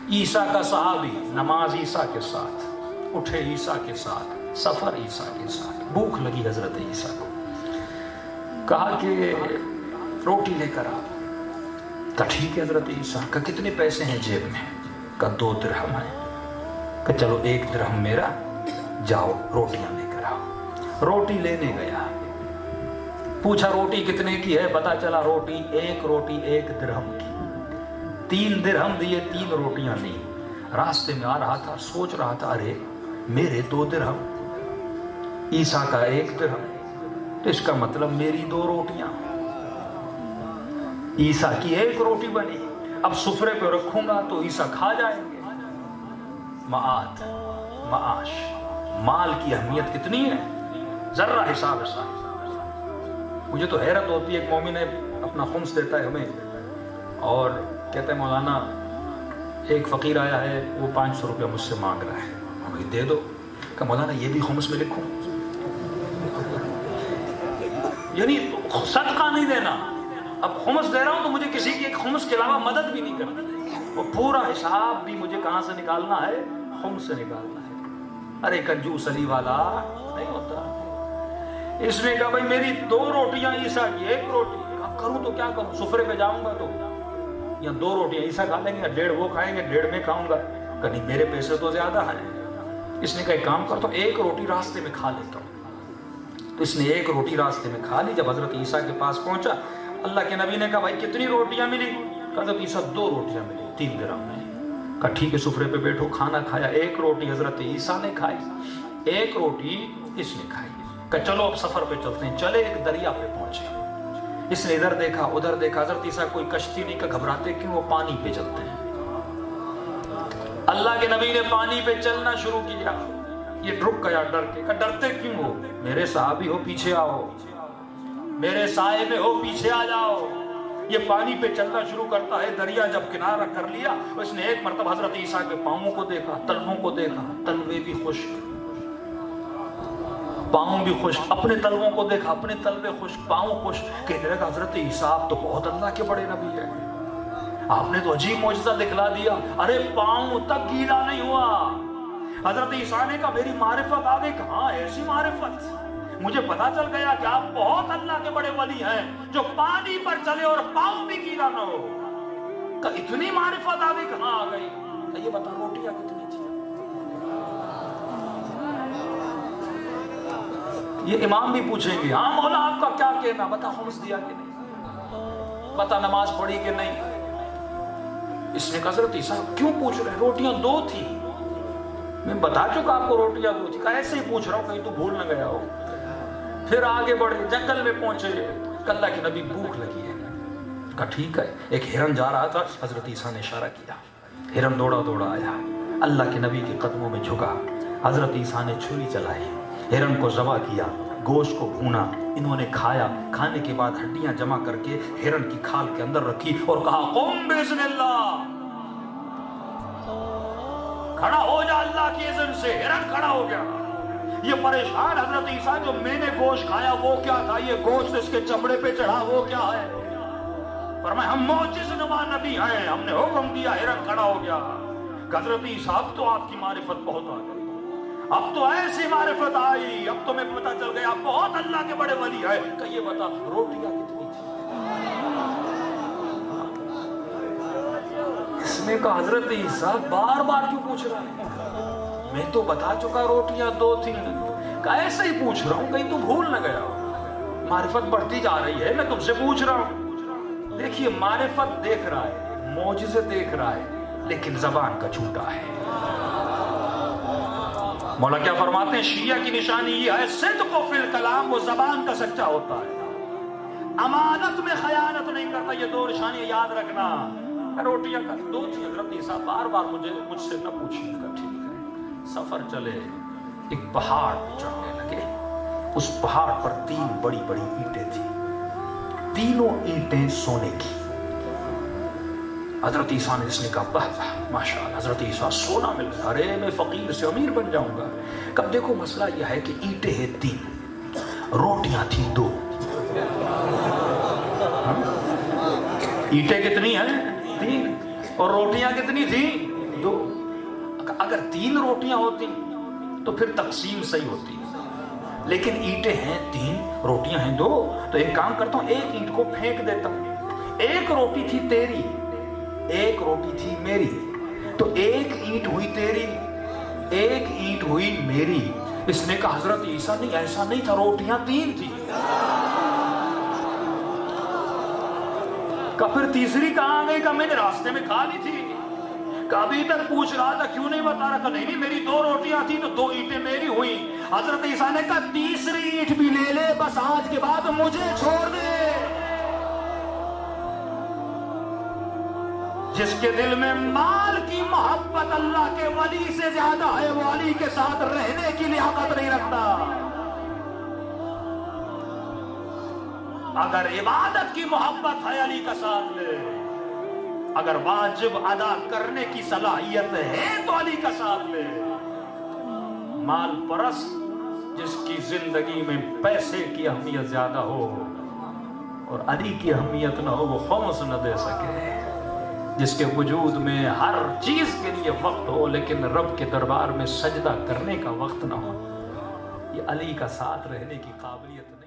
عیسیٰ کا صحابی نماز عیسیٰ کے ساتھ، اٹھے عیسیٰ کے ساتھ، سفر عیسیٰ کے ساتھ، بھوک لگی حضرت عیسیٰ کو، کہا کہ روٹی لے کر آ۔ کہا ٹھیک ہے حضرت عیسیٰ۔ کہا کتنے پیسے ہیں جیب میں؟ کہا 2 درہم ہیں۔ کہا چلو 1 درہم میرا، جاؤ روٹیاں لے کر آؤ۔ روٹی لینے گیا، پوچھا روٹی کتنے کی ہے؟ پتا چلا روٹی 1 درہم کی۔ 3 درہم دیے، 3 روٹیاں لی۔ راستے میں آ رہا تھا، سوچ رہا تھا ارے میرے 2 درہم، عیسیٰ کا 1 درہم، تو اس کا مطلب میری 2 روٹیاں، عیسیٰ کی 1 روٹی بنی۔ اب سفرے پہ رکھوں گا تو عیسیٰ کھا جائیں گے۔ معاد، معاش، مال کی اہمیت کتنی ہے، ذرہ حساب حساب۔ مجھے تو حیرت ہوتی ہے، ایک مومن ہے اپنا خمس دیتا ہے ہمیں، اور کہتا ہے مولانا ایک فقیر آیا ہے، وہ 500 روپیہ مجھ سے مانگ رہا ہے، ہمیں دے دو۔ کہ مولانا یہ بھی خمس میں لکھوں؟ یعنی صدقہ نہیں دینا، اب خمس دے رہا ہوں تو مجھے کسی کی ایک خمس کے علاوہ مدد بھی نہیں کرنی، وہ پورا حساب بھی مجھے کہاں سے نکالنا ہے؟ خمس سے نکالنا ہے۔ ارے کنجوس علی والا نہیں ہوتا۔ اس نے کہا بھائی میری 2 روٹیاں عیسیٰ کی 1 روٹی، اب کروں تو کیا کروں؟ سفرے پہ جاؤں گا تو یا 2 روٹیاں عیسیٰ کھا لیں گے، 1.5 وہ کھائیں گے، 1.5 میں کھاؤں گا، کہیں میرے پیسے تو زیادہ ہیں۔ اس نے کہا ایک کام کرتا ہوں، 1 روٹی راستے میں کھا لیتا ہوں۔ تو اس نے 1 روٹی راستے میں کھا لی۔ جب حضرت عیسیٰ کے پاس پہنچا، اللہ کے نبی نے کہا بھائی کتنی روٹیاں ملی؟ حضرت عیسیٰ 2 روٹیاں ملی، 3 درہم میں۔ کہا ٹھیک ہے سفرے پہ بیٹھو، کھانا کھایا۔ 1 روٹی حضرت عیسیٰ نے کھائی، 1 روٹی اس نے کھائی۔ کہا چلو اب سفر پہ چلتے ہیں۔ چلے، ایک دریا پہ پہنچے، اس نے ادھر دیکھا ادھر دیکھا، حضرت عیسیٰ کوئی کشتی نہیں، کہ گھبراتے کیوں؟ وہ پانی پہ چلتے ہیں۔ اللہ کے نبی نے پانی پہ چلنا شروع کیا، یہ رک گیا ڈر کے۔ کہا ڈرتے کیوں ہو؟ میرے صحابی ہو، پیچھے آؤ، میرے سائے میں ہو، پیچھے آ جاؤ۔ یہ پانی پہ چلنا شروع کرتا ہے۔ دریا جب کنارہ کر لیا، اس نے ایک مرتبہ حضرت عیسیٰ کے پاؤں کو دیکھا، تلووں کو دیکھا، تلوے بھی خشک، پاؤں بھی خشک، اپنے تلووں کو دیکھا، اپنے تلوے خشک، پاؤں خشک۔ کہنے لگا حضرت عیسیٰ آپ تو بہت اللہ کے بڑے نبی ہیں، آپ نے تو عجیب معجزہ دکھلا دیا، ارے پاؤں تک گیلا نہیں ہوا۔ حضرت عیسیٰ نے کہا میری معرفت آ گئی۔ کہاں ایسی معرفت؟ مجھے پتا چل گیا کہ آپ بہت اللہ کے بڑے ولی ہیں جو پانی پر چلے اور پاؤں بھی گیلا نہ ہو۔ کہ اتنی معرفت آ گئی؟ کہاں آ گئی؟ کہ یہ بتا روٹیاں کتنی تھی؟ یہ امام بھی پوچھیں گے ہاں مولا آپ کا کیا کہنا، بتا خمس دیا کہ نہیں، بتا نماز پڑھی کہ نہیں۔ اس نے کہا حضرت عیسیٰ کیوں پوچھ رہے ہیں؟ روٹیاں 2 تھی، میں بتا چکا آپ کو روٹیاں 2 تھی۔ کہا ایسے ہی پوچھ رہا ہوں کہیں تو بھول نہ گیا ہو۔ پھر آگے بڑھے، جنگل میں پہنچے، اللہ کے نبی بھوک لگی ہے۔ کہا ٹھیک ہے۔ ایک ہرن جا رہا تھا، حضرت عیسیٰ نے اشارہ کیا، ہرن دوڑا دوڑا آیا، اللہ کے نبی کے قدموں میں جھکا، حضرت عیسیٰ نے چھری چلائی، ہرن کو ذبح کیا، گوشت کو بھونا، انہوں نے کھایا۔ کھانے کے بعد ہڈیاں جمع کر کے ہرن کی کھال کے اندر رکھی اور کہا قم باذن اللہ، کھڑا ہو جا اللہ کی اذن سے۔ ہرن کھڑا ہو گیا۔ یہ پریشان حضرت عیسیٰ جو میں نے گوشت کھایا وہ کیا تھا، یہ گوشت اس کے چمڑے پہ چڑھا وہ کیا ہے؟ فرمایا ہم معجز نما نبی ہیں، ہم نے حکم دیا، ہرن کھڑا ہو گیا۔ حضرت عیسیٰ اب تو آپ کی معرفت بہت آ گئی، اب تو ایسی معرفت آئی، اب تمہیں پتہ چل گیا آپ بہت اللہ کے بڑے ولی ہیں۔ کہ یہ بتا روٹیاں کتنی تھی؟ اس نے کہا حضرت عیسیٰ بار بار کیوں پوچھ رہا ہے؟ میں تو بتا چکا روٹیاں 2 تھیں۔ کہا ایسے ہی پوچھ رہا ہوں کہیں تو بھول نہ گیا ہو، معرفت بڑھتی جا رہی ہے، میں تم سے پوچھ رہا ہوں۔ دیکھیے معرفت دیکھ رہا ہے، معجزے دیکھ رہا ہے، لیکن زبان کا جھوٹا ہے۔ مولا کیا فرماتے ہیں؟ شیعہ کی نشانی یہ ہے صدق فی الکلام، وہ زبان کا سچا ہوتا ہے، امانت میں خیانت نہیں کرتا۔ یہ 2 نشانیاں یاد رکھنا۔ روٹیاں کا 2 تھی، حضرت عیسیٰ بار بار مجھ سے نہ پوچھیے گا، ٹھیک ہے۔ سفر چلے، ایک پہاڑ چڑھنے لگے، اس پہاڑ پر 3 بڑی بڑی اینٹیں تھیں، تینوں اینٹیں سونے کی۔ حضرت عیسیٰ نے اس نے کہا واہ ماشاءاللہ، حضرت عیسیٰ سونا مل گیا، ارے میں فقیر سے امیر بن جاؤں گا۔ کب دیکھو مسئلہ یہ ہے کہ اینٹیں ہیں 3، روٹیاں تھیں 2۔ اینٹیں کتنی ہیں؟ 3، اور روٹیاں کتنی تھیں؟ دو. اگر 3 روٹیاں ہوتی تو پھر تقسیم صحیح ہوتی, لیکن اینٹیں ہیں 3, روٹیاں ہیں 2, تو ایک کام کرتا ہوں, ایک اینٹ کو پھینک دیتا ہوں. ایک روٹی تھی تیری, ایک روٹی تھی میری, تو ایک اینٹ ہوئی تیری, ایک اینٹ ہوئی میری. اس نے کہا حضرت عیسیٰ نہیں, ایسا نہیں تھا, روٹیاں 3 تھی. کہ پھر تیسری کہاں آ گئی؟ کہ میں نے راستے میں کھا لی تھی. کہ ابھی تک پوچھ رہا تھا کیوں نہیں بتا رہا؟ کہ نہیں میری 2 روٹیاں تھی تو 2 اینٹیں میری ہوئی. حضرت عیسیٰ نے کہا تیسری اینٹ بھی لے لے, بس آج کے بعد مجھے چھوڑ دے. جس کے دل میں مال کی محبت اللہ کے ولی سے زیادہ ہے, وہ علی کے ساتھ رہنے کی لیاقت نہیں رکھتا. اگر عبادت کی محبت ہے علی کا ساتھ لے, اگر واجب ادا کرنے کی صلاحیت ہے تو علی کا ساتھ لے. مال پرست جس کی زندگی میں پیسے کی اہمیت زیادہ ہو اور علی کی اہمیت نہ ہو, وہ خمس نہ دے سکے. جس کے وجود میں ہر چیز کے لیے وقت ہو لیکن رب کے دربار میں سجدہ کرنے کا وقت نہ ہو, یہ علی کا ساتھ رہنے کی قابلیت نہیں.